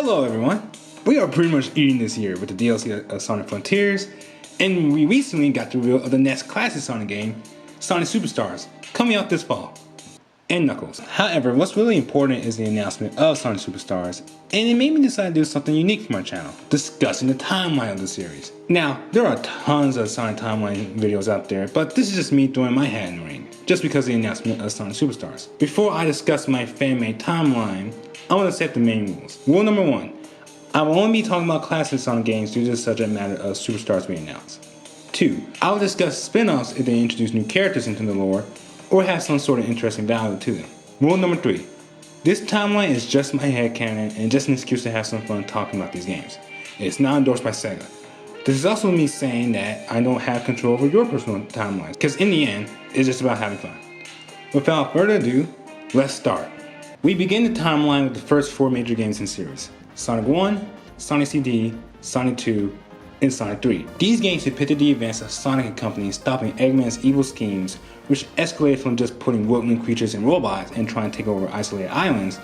Hello everyone! We are pretty much eating this year with the DLC of Sonic Frontiers, and we recently got the reveal of the next classic Sonic game, Sonic Superstars, coming out this fall. And Knuckles. However, what's really important is the announcement of Sonic Superstars, and it made me decide to do something unique for my channel, discussing the timeline of the series. Now, there are tons of Sonic timeline videos out there, but this is just me throwing my hat in the ring, just because of the announcement of Sonic Superstars. Before I discuss my fan-made timeline, I want to set the main rules. Rule number 1, I will only be talking about classic Sonic games due to the subject matter of Superstars being announced. 2, I will discuss spin-offs if they introduce new characters into the lore, or have some sort of interesting value to them. Rule number 3, this timeline is just my headcanon and just an excuse to have some fun talking about these games. It's not endorsed by Sega. This is also me saying that I don't have control over your personal timelines, because in the end, it's just about having fun. Without further ado, let's start. We begin the timeline with the first 4 major games in the series: Sonic 1, Sonic CD, Sonic 2, and Sonic 3. These games depicted the events of Sonic and company stopping Eggman's evil schemes, which escalated from just putting woodland creatures and robots and trying to take over isolated islands,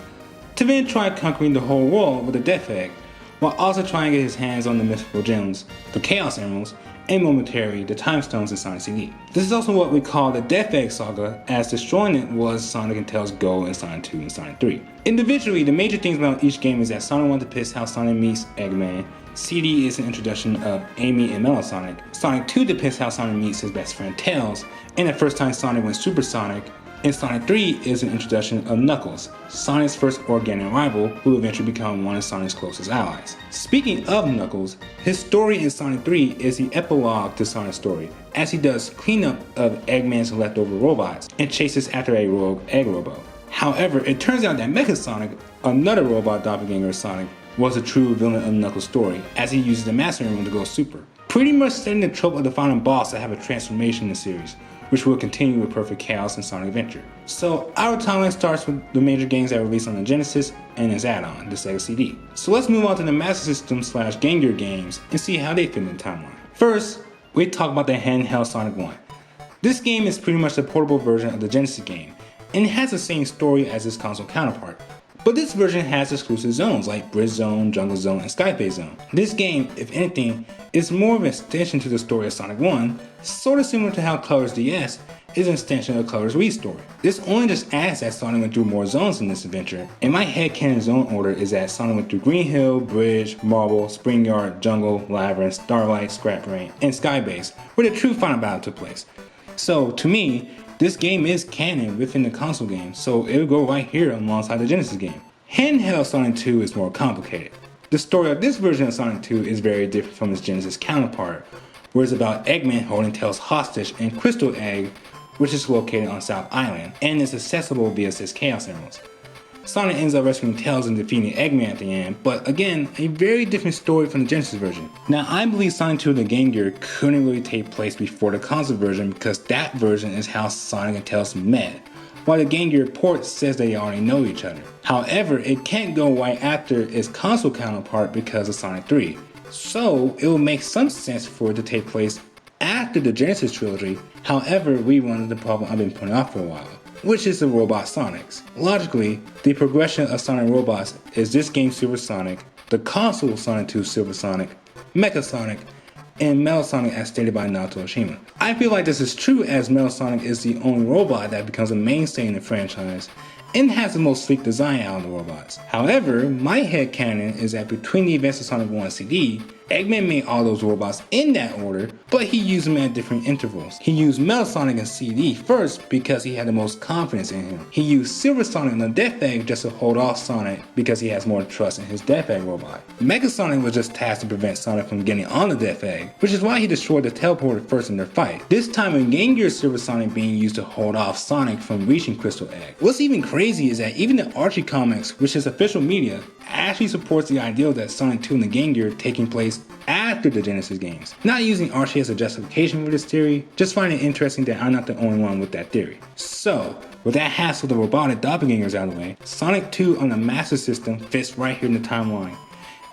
to then try conquering the whole world with a Death Egg, while also trying to get his hands on the mythical gems, the Chaos Emeralds, and momentarily the Time Stones in Sonic CD. This is also what we call the Death Egg Saga, as destroying it was Sonic and Tails' goal in Sonic 2 and Sonic 3. Individually, the major things about each game is that Sonic 1 depicts how Sonic meets Eggman, CD is an introduction of Amy and Metal Sonic, Sonic 2 depicts how Sonic meets his best friend Tails, and the first time Sonic went supersonic, and Sonic 3 is an introduction of Knuckles, Sonic's first organic rival who will eventually become one of Sonic's closest allies. Speaking of Knuckles, his story in Sonic 3 is the epilogue to Sonic's story, as he does cleanup of Eggman's leftover robots and chases after a rogue Egg Robo. However, it turns out that Mecha Sonic, another robot doppelganger of Sonic, was a true villain of Knuckles' story, as he uses the Master Emerald to go super. Pretty much setting the trope of the final boss to have a transformation in the series, which will continue with Perfect Chaos and Sonic Adventure. So our timeline starts with the major games that were released on the Genesis and its add-on, the Sega CD. So let's move on to the Master System / Game Gear games and see how they fit in the timeline. First, we talk about the Handheld Sonic 1. This game is pretty much the portable version of the Genesis game, and it has the same story as its console counterpart. But this version has exclusive zones like Bridge Zone, Jungle Zone, and Skyface Zone. This game, if anything, is more of an extension to the story of Sonic 1, sort of similar to how Colors DS is an extension of Colors Wii story. This only just adds that Sonic went through more zones in this adventure, and my headcanon zone order is that Sonic went through Green Hill, Bridge, Marble, Spring Yard, Jungle, Labyrinth, Starlight, Scrap Brain, and Skybase, where the true final battle took place. So to me, this game is canon within the console game, so it will go right here alongside the Genesis game. Handheld Sonic 2 is more complicated. The story of this version of Sonic 2 is very different from its Genesis counterpart, where it's about Eggman holding Tails hostage in Crystal Egg, which is located on South Island, and is accessible via 6 Chaos Emeralds. Sonic ends up rescuing Tails and defeating Eggman at the end, but again, a very different story from the Genesis version. Now, I believe Sonic 2 and the Game Gear couldn't really take place before the console version because that version is how Sonic and Tails met, while the Game Gear port says they already know each other. However, it can't go right after its console counterpart because of Sonic 3, so it will make some sense for it to take place after the Genesis trilogy. However, we run into the problem I've been putting off for a while, which is the Robot Sonics. Logically, the progression of Sonic robots is this game Super Sonic, the console Sonic 2 Silver Sonic, Mecha Sonic, and Metal Sonic as stated by Naoto Oshima. I feel like this is true as Metal Sonic is the only robot that becomes a mainstay in the franchise and has the most sleek design out of the robots. However, my headcanon is that between the events of Sonic 1 and CD, Eggman made all those robots in that order, but he used them at different intervals. He used Metal Sonic and CD first because he had the most confidence in him. He used Silver Sonic and the Death Egg just to hold off Sonic because he has more trust in his Death Egg robot. Mecha Sonic was just tasked to prevent Sonic from getting on the Death Egg, which is why he destroyed the teleporter first in their fight. This time in Game Gear, Silver Sonic being used to hold off Sonic from reaching Crystal Egg. What's even crazy is that even the Archie comics, which is official media, actually supports the idea that Sonic 2 and the Game Gear taking place after the Genesis games. Not using Archie as a justification for this theory, just finding it interesting that I'm not the only one with that theory. So, with that hassle of the robotic doppelgangers out of the way, Sonic 2 on the Master System fits right here in the timeline.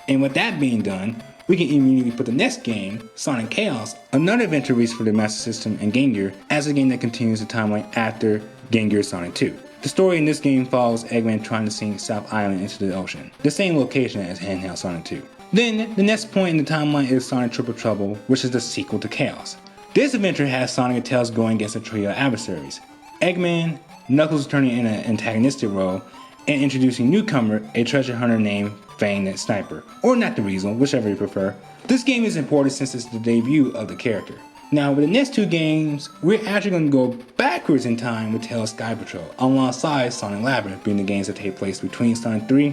And with that being done, we can immediately put the next game, Sonic Chaos, another adventure released for the Master System and Game Gear, as a game that continues the timeline after Game Gear Sonic 2. The story in this game follows Eggman trying to sink South Island into the ocean, the same location as Handheld Sonic 2. Then, the next point in the timeline is Sonic Triple Trouble, which is the sequel to Chaos. This adventure has Sonic and Tails going against a trio of adversaries. Eggman, Knuckles turning in an antagonistic role, and introducing newcomer, a treasure hunter named Fang the Sniper, or Not the Weasel, whichever you prefer. This game is important since it's the debut of the character. Now, with the next two games, we're actually going to go backwards in time with Tails Sky Patrol, alongside Sonic Labyrinth being the games that take place between Sonic 3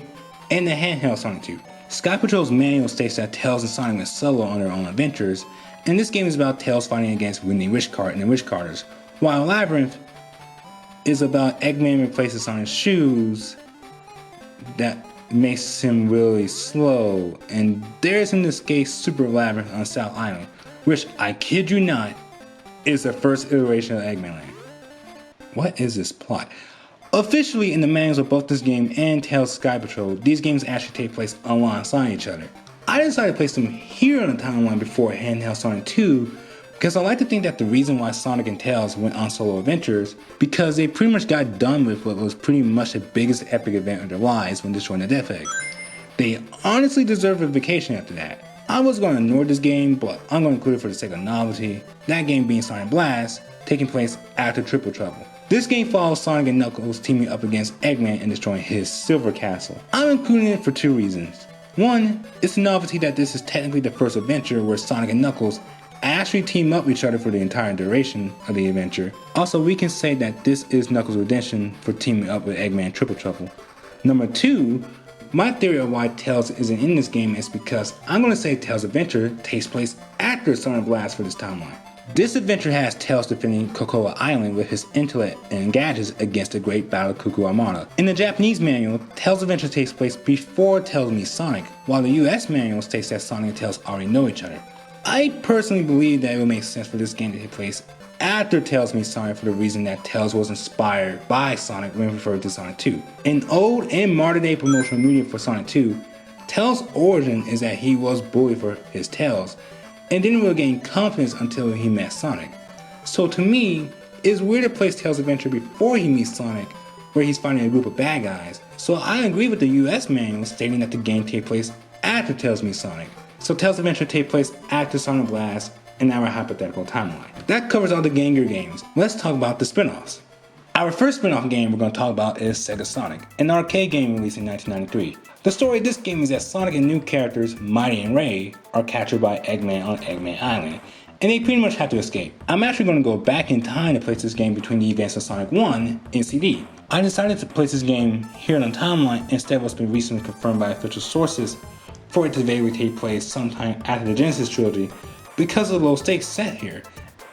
and the handheld Sonic 2. Sky Patrol's manual states that Tails and Sonic went solo on their own adventures, and this game is about Tails fighting against Whitney Wishcart and the Wishcarters, while Labyrinth is about Eggman replacing Sonic's shoes that makes him really slow, and there's an escape Super Labyrinth on South Island, which, I kid you not, is the first iteration of Eggman Land. What is this plot? Officially, in the manuals of both this game and Tails Sky Patrol, these games actually take place alongside each other. I decided to place them here on the timeline before Handheld Sonic 2 because I like to think that the reason why Sonic and Tails went on solo adventures because they pretty much got done with what was pretty much the biggest epic event of their lives when destroying the Death Egg. They honestly deserve a vacation after that. I was going to ignore this game, but I'm going to include it for the sake of novelty, that game being Sonic Blast, taking place after Triple Trouble. This game follows Sonic and Knuckles teaming up against Eggman and destroying his Silver Castle. I'm including it for two reasons. One, it's a novelty that this is technically the first adventure where Sonic and Knuckles actually team up with each other for the entire duration of the adventure. Also, we can say that this is Knuckles' redemption for teaming up with Eggman Triple Trouble. Number two, my theory of why Tails isn't in this game is because I'm going to say Tails' adventure takes place after Sonic Blast for this timeline. This adventure has Tails defending Cocoa Island with his intellect and gadgets against the Great Battle of Cuckoo Armada. In the Japanese manual, Tails' adventure takes place before Tails meets Sonic, while the US manual states that Sonic and Tails already know each other. I personally believe that it would make sense for this game to take place after Tails meets Sonic for the reason that Tails was inspired by Sonic when referred to Sonic 2. In old and modern day promotional media for Sonic 2, Tails' origin is that he was bullied for his Tails and didn't really gain confidence until he met Sonic. So to me, it's weird to place Tails' adventure before he meets Sonic, where he's fighting a group of bad guys. So I agree with the US manual stating that the game takes place after Tails meets Sonic. So Tails' adventure takes place after Sonic Blast in our hypothetical timeline. That covers all the Game Gear games. Let's talk about the spin-offs. Our first spin-off game we're going to talk about is Sega Sonic, an arcade game released in 1993. The story of this game is that Sonic and new characters, Mighty and Ray, are captured by Eggman on Eggman Island, and they pretty much have to escape. I'm actually going to go back in time to place this game between the events of Sonic 1 and CD. I decided to place this game here on the timeline instead of what's been recently confirmed by official sources for it to vaguely take place sometime after the Genesis trilogy because of the low stakes set here.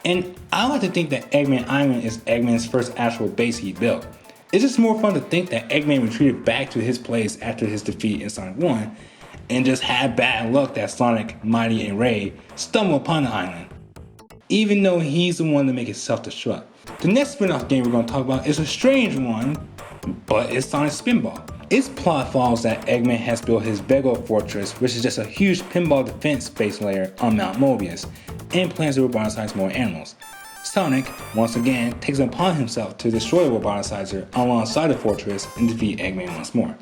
And I like to think that Eggman Island is Eggman's first actual base he built. It's just more fun to think that Eggman retreated back to his place after his defeat in Sonic 1 and just had bad luck that Sonic, Mighty, and Ray stumbled upon the island, even though he's the one to make it self-destruct. The next spin-off game we're going to talk about is a strange one, but it's Sonic Spinball. Its plot follows that Eggman has built his Vego Fortress, which is just a huge pinball defense base layer on Mount Mobius, and plans to roboticize more animals. Sonic, once again, takes it upon himself to destroy the roboticizer alongside the fortress and defeat Eggman once more.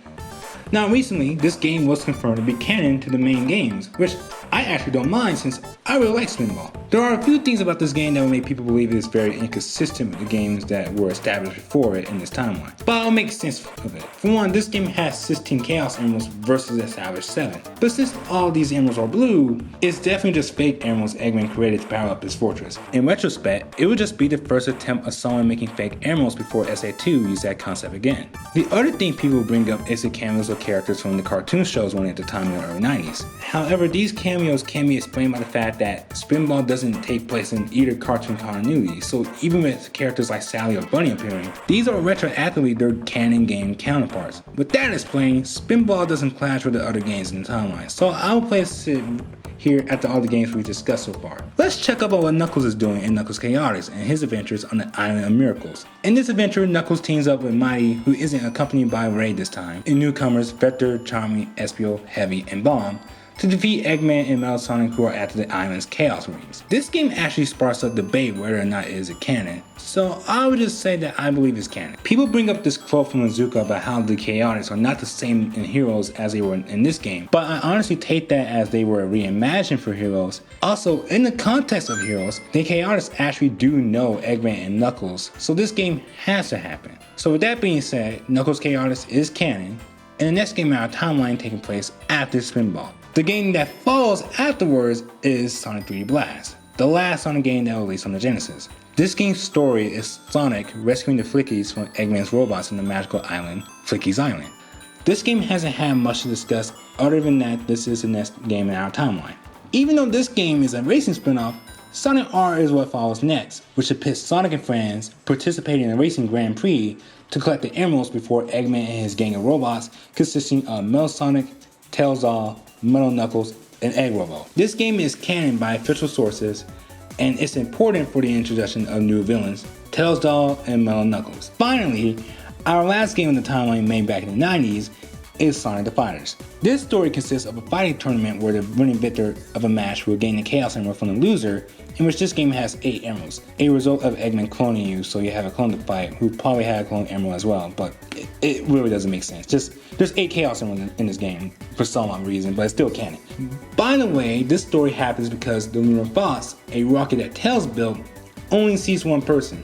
Now recently, this game was confirmed to be canon to the main games, which I actually don't mind since I really like Spinball. There are a few things about this game that will make people believe it is very inconsistent with the games that were established before it in this timeline, but I'll make sense of it. For one, this game has 16 Chaos Emeralds versus the established 7, but since all these emeralds are blue, it's definitely just fake emeralds Eggman created to power up his fortress. In retrospect, it would just be the first attempt of someone making fake emeralds before SA2 used that concept again. The other thing people bring up is the cameos of characters from the cartoon shows running at the time in the early 90s. However, these cameos can be explained by the fact that Spinball doesn't take place in either cartoon continuity, so even with characters like Sally or Bunny appearing, these are retroactively their canon game counterparts. With that explained, Spinball doesn't clash with the other games in the timeline, so I'll place it here at the other games we've discussed so far. Let's check out what Knuckles is doing in Knuckles Chaotix and his adventures on the Island of Miracles. In this adventure, Knuckles teams up with Mighty, who isn't accompanied by Ray this time, and newcomers Vector, Charmy, Espio, Heavy, and Bomb, to defeat Eggman and Metal Sonic, who are after the island's Chaos Marines. This game actually sparks up debate whether or not it is a canon, so I would just say that I believe it's canon. People bring up this quote from Azuka about how the Chaotix are not the same in Heroes as they were in this game, but I honestly take that as they were reimagined for Heroes. Also, in the context of Heroes, the Chaotix actually do know Eggman and Knuckles, so this game has to happen. So with that being said, Knuckles Chaotix is canon, and the next game in our timeline taking place after Spinball. The game that follows afterwards is Sonic 3D Blast, the last Sonic game that was released on the Genesis. This game's story is Sonic rescuing the Flickies from Eggman's robots in the magical island, Flicky's Island. This game hasn't had much to discuss other than that this is the next game in our timeline. Even though this game is a racing spin-off, Sonic R is what follows next, which depicts Sonic and friends participating in a racing Grand Prix to collect the emeralds before Eggman and his gang of robots consisting of Metal Sonic, Tails Doll, Metal Knuckles, and Egg Robo. This game is canon by official sources, and it's important for the introduction of new villains, Tails Doll and Metal Knuckles. Finally, our last game in the timeline made back in the 90s is Sonic the Fighters. This story consists of a fighting tournament where the winning victor of a match will gain the Chaos Emerald from the loser, in which this game has 8 emeralds, a result of Eggman cloning you, so you have a clone to fight who probably had a clone emerald as well, but it really doesn't make sense. There's 8 Chaos Emeralds in this game for some odd reason, but it's still canon. By the way, this story happens because the Lunar Boss, a rocket that Tails built, only sees one person.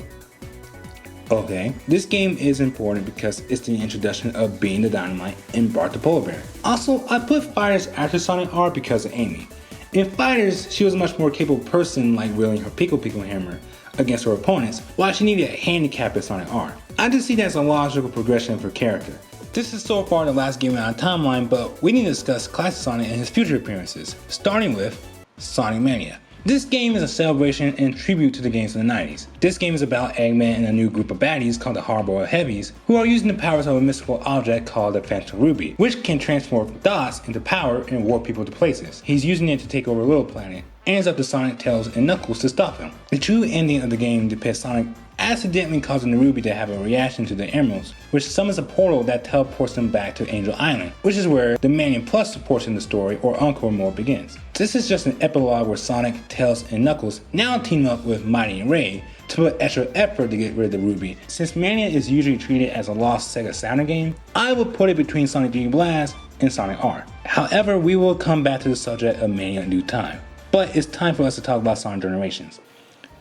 Okay, this game is important because it's the introduction of Being the Dynamite and Bart the Polar Bear. Also, I put Fighters after Sonic R because of Amy. In Fighters, she was a much more capable person, like wielding her Pico Pico hammer against her opponents, while she needed a handicap in Sonic R. I just see that as a logical progression of her character. This is so far the last game in our timeline, but we need to discuss Classic Sonic and his future appearances, starting with Sonic Mania. This game is a celebration and tribute to the games of the 90s. This game is about Eggman and a new group of baddies called the Hardboiled Heavies, who are using the powers of a mystical object called the Phantom Ruby, which can transform dots into power and warp people to places. He's using it to take over Little Planet, and it's up to Sonic, Tails, and Knuckles to stop him. The true ending of the game depicts Sonic accidentally causing the Ruby to have a reaction to the emeralds, which summons a portal that teleports them back to Angel Island, which is where the Mania Plus portion of the story, or Encore mode, begins. This is just an epilogue where Sonic, Tails, and Knuckles now team up with Mighty and Ray to put extra effort to get rid of the Ruby. Since Mania is usually treated as a lost Sega Saturn game, I would put it between Sonic 3D Blast and Sonic R. However, we will come back to the subject of Mania in due time. But it's time for us to talk about Sonic Generations.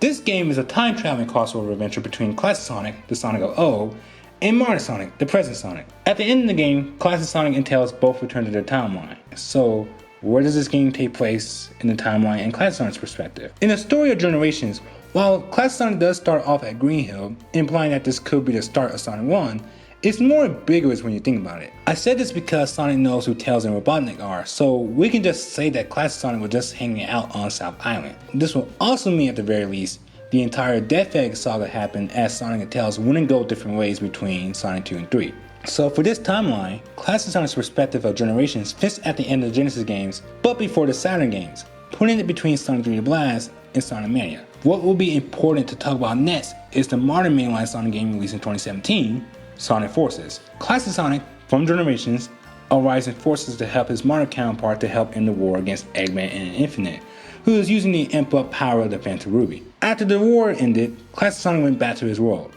This game is a time-traveling crossover adventure between Classic Sonic, the Sonic of old, and Modern Sonic, the present Sonic. At the end of the game, Classic Sonic and Tails both return to their timeline. So, where does this game take place in the timeline in Classic Sonic's perspective? In the story of Generations, while Classic Sonic does start off at Green Hill, implying that this could be the start of Sonic 1, it's more ambiguous when you think about it. I said this because Sonic knows who Tails and Robotnik are, so we can just say that Classic Sonic was just hanging out on South Island. This will also mean at the very least, the entire Death Egg saga happened as Sonic and Tails wouldn't go different ways between Sonic 2 and 3. So for this timeline, Classic Sonic's perspective of Generations fits at the end of the Genesis games, but before the Saturn games, putting it between Sonic 3D Blast and Sonic Mania. What will be important to talk about next is the modern mainline Sonic game released in 2017, Sonic Forces. Classic Sonic, from Generations, arrives in forces to help his modern counterpart to help end the war against Eggman and Infinite, who is using the amped-up power of the Phantom Ruby. After the war ended, Classic Sonic went back to his world.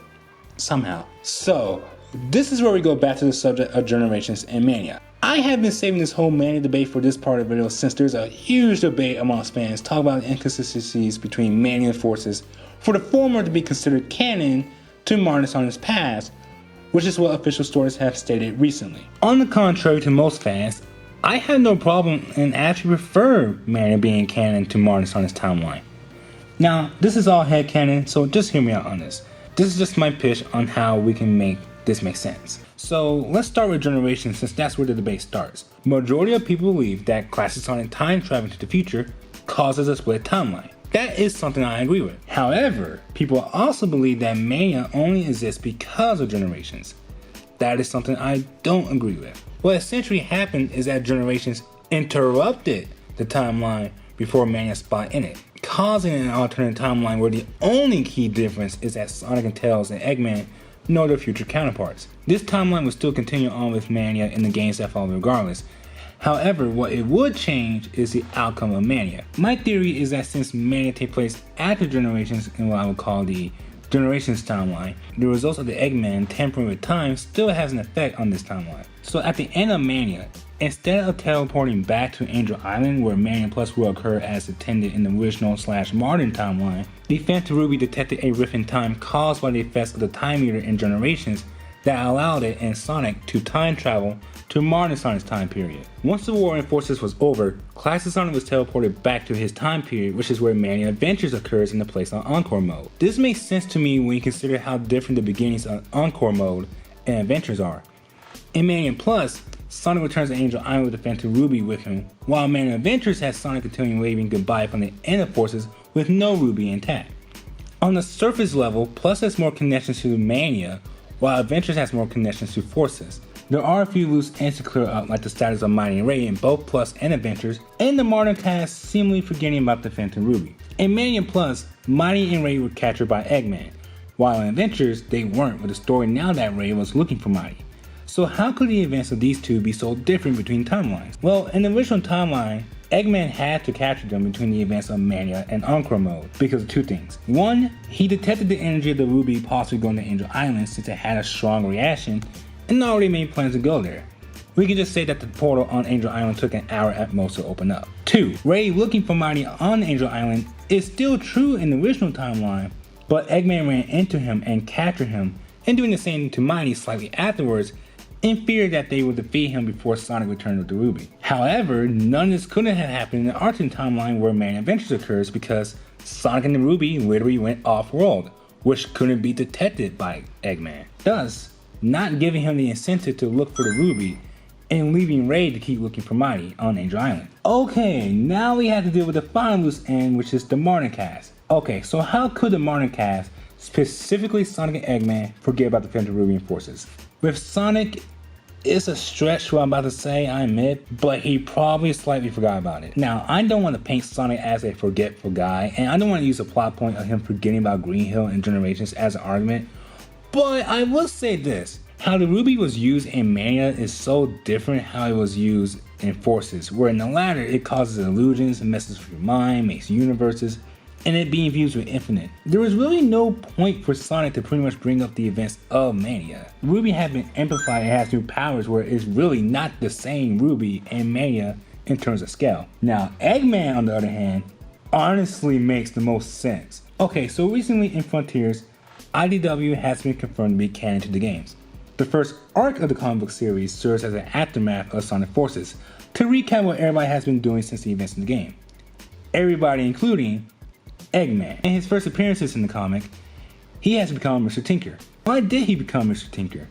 Somehow. So, this is where we go back to the subject of Generations and Mania. I have been saving this whole Mania debate for this part of the video since there's a huge debate amongst fans talking about the inconsistencies between Mania and Forces for the former to be considered canon to modern Sonic's past, which is what official sources have stated recently. On the contrary to most fans, I have no problem and actually prefer Mania being canon to modern Sonic's timeline. Now, this is all headcanon, so just hear me out on this. This is just my pitch on how we can make this make sense. So let's start with Generations since that's where the debate starts. Majority of people believe that Classic Sonic time traveling to the future causes a split timeline. That is something I agree with. However, people also believe that Mania only exists because of Generations. That is something I don't agree with. What essentially happened is that Generations interrupted the timeline before Mania spot in it, causing an alternate timeline where the only key difference is that Sonic and Tails and Eggman know their future counterparts. This timeline will still continue on with Mania in the games that follow regardless. However, what it would change is the outcome of Mania. My theory is that since Mania takes place after Generations in what I would call the Generations timeline, the results of the Eggman tampering with time still has an effect on this timeline. So at the end of Mania, instead of teleporting back to Angel Island where Mania Plus will occur as intended in the original/modern timeline, the Phantom Ruby detected a rift in time caused by the effects of the time meter in Generations that allowed it and Sonic to time travel to modern Sonic's time period. Once the war in Forces was over, Classic Sonic was teleported back to his time period, which is where Mania Adventures occurs in the place on Encore mode. This makes sense to me when you consider how different the beginnings of Encore mode and Adventures are. In Mania Plus, Sonic returns to Angel Island with the Phantom Ruby with him, while Mania Adventures has Sonic continuing waving goodbye from the end of Forces with no Ruby intact. On the surface level, Plus has more connections to Mania, while Adventures has more connections to Forces. There are a few loose ends to clear up, like the status of Mighty and Ray in both Plus and Adventures, and the modern cast seemingly forgetting about the Phantom Ruby. In Mania Plus, Mighty and Ray were captured by Eggman, while in Adventures, they weren't, with the story now that Ray was looking for Mighty. So how could the events of these two be so different between timelines? Well, in the original timeline, Eggman had to capture them between the events of Mania and Encore mode because of two things. One, he detected the energy of the Ruby possibly going to Angel Island since it had a strong reaction and already made plans to go there. We can just say that the portal on Angel Island took an hour at most to open up. 2. Ray looking for Mighty on Angel Island is still true in the original timeline, but Eggman ran into him and captured him, and doing the same to Mighty slightly afterwards, in fear that they would defeat him before Sonic returned with the Ruby. However, none of this couldn't have happened in the alternate timeline where Mania Adventures occurs because Sonic and the Ruby literally went off-world, which couldn't be detected by Eggman, thus not giving him the incentive to look for the Ruby and leaving Ray to keep looking for Mighty on Angel Island. Okay, now we have to deal with the final loose end, which is the modern cast. Okay, so how could the modern cast, specifically Sonic and Eggman, forget about the Phantom Ruby and Forces? With Sonic, it's a stretch what I'm about to say, I admit, but he probably slightly forgot about it. Now, I don't want to paint Sonic as a forgetful guy, and I don't want to use a plot point of him forgetting about Green Hill and Generations as an argument, but I will say this. How the Ruby was used in Mania is so different how it was used in Forces, where in the latter it causes illusions, messes with your mind, makes universes, and it being fused with Infinite. There was really no point for Sonic to pretty much bring up the events of Mania. Ruby had been amplified and has new powers where it's really not the same Ruby and Mania in terms of scale. Now, Eggman on the other hand, honestly makes the most sense. Okay, so recently in Frontiers, IDW has been confirmed to be canon to the games. The first arc of the comic book series serves as an aftermath of Sonic Forces to recap what everybody has been doing since the events in the game. Everybody including Eggman. In his first appearances in the comic, he has become Mr. Tinker. Why did he become Mr. Tinker?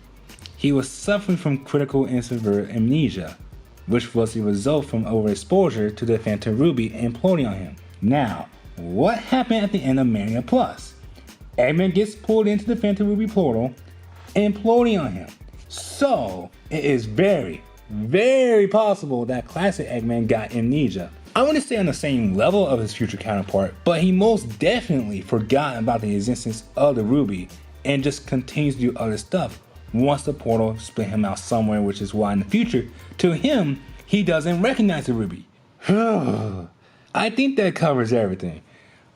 He was suffering from critical and severe amnesia, which was the result from overexposure to the Phantom Ruby imploding on him. Now, what happened at the end of Mania Plus? Eggman gets pulled into the Phantom Ruby portal, imploding on him. So, it is very, very possible that classic Eggman got amnesia. I wouldn't say on the same level of his future counterpart, but he most definitely forgot about the existence of the Ruby and just continues to do other stuff once the portal split him out somewhere, which is why in the future, to him, he doesn't recognize the Ruby. I think that covers everything.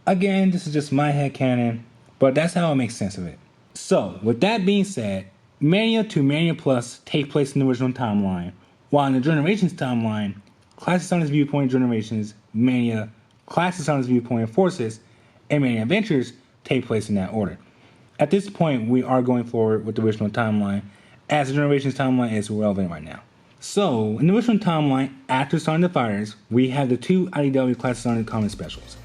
Again, this is just my headcanon, but that's how I make sense of it. So, with that being said, Mania to Mania Plus take place in the original timeline, while in the Generations timeline, Classic Sonic's viewpoint Generations, Mania, Classic Sonic's viewpoint Forces, and Mania Adventures take place in that order. At this point, we are going forward with the original timeline, as the Generations timeline is relevant right now. So, in the original timeline, after Sonic the Fighters, we have the two IDW Classic Sonic comic specials.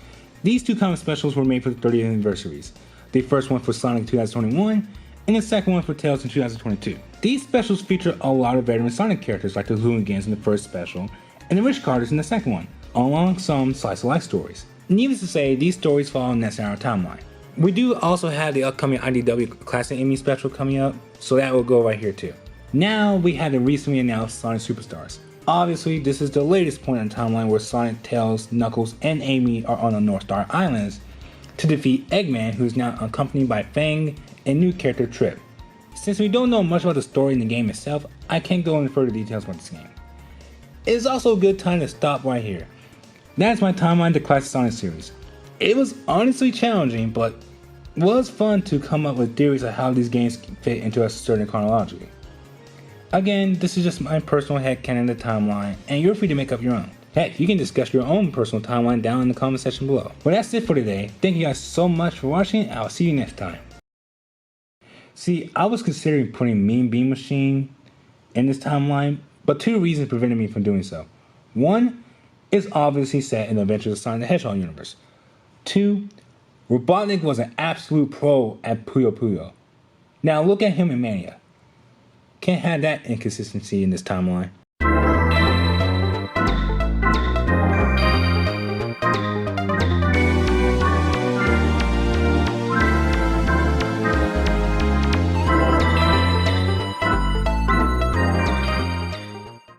These two comic specials were made for the 30th anniversaries. The first one for Sonic 2021, and the second one for Tails in 2022. These specials feature a lot of veteran Sonic characters like the Hoonigans in the first special, and the Rich Carters in the second one, along some slice-of-life stories. Needless to say, these stories follow in that narrow timeline. We do also have the upcoming IDW Classic Emmy special coming up, so that will go right here too. Now we have the recently announced Sonic Superstars. Obviously, this is the latest point in the timeline where Sonic, Tails, Knuckles, and Amy are on the North Star Islands to defeat Eggman, who is now accompanied by Fang and new character Trip. Since we don't know much about the story in the game itself, I can't go into further details about this game. it is also a good time to stop right here. That's my timeline to Classic Sonic series. It was honestly challenging, but was fun to come up with theories of how these games fit into a certain chronology. Again, this is just my personal headcanon of the timeline, and you're free to make up your own. Heck, you can discuss your own personal timeline down in the comment section below. Well, that's it for today. Thank you guys so much for watching. I'll see you next time. See, I was considering putting Mean Bean Machine in this timeline, but two reasons prevented me from doing so. One, it's obviously set in the Adventures of Sonic the Hedgehog universe. Two, Robotnik was an absolute pro at Puyo Puyo. Now look at him in Mania. Can't have that inconsistency in this timeline.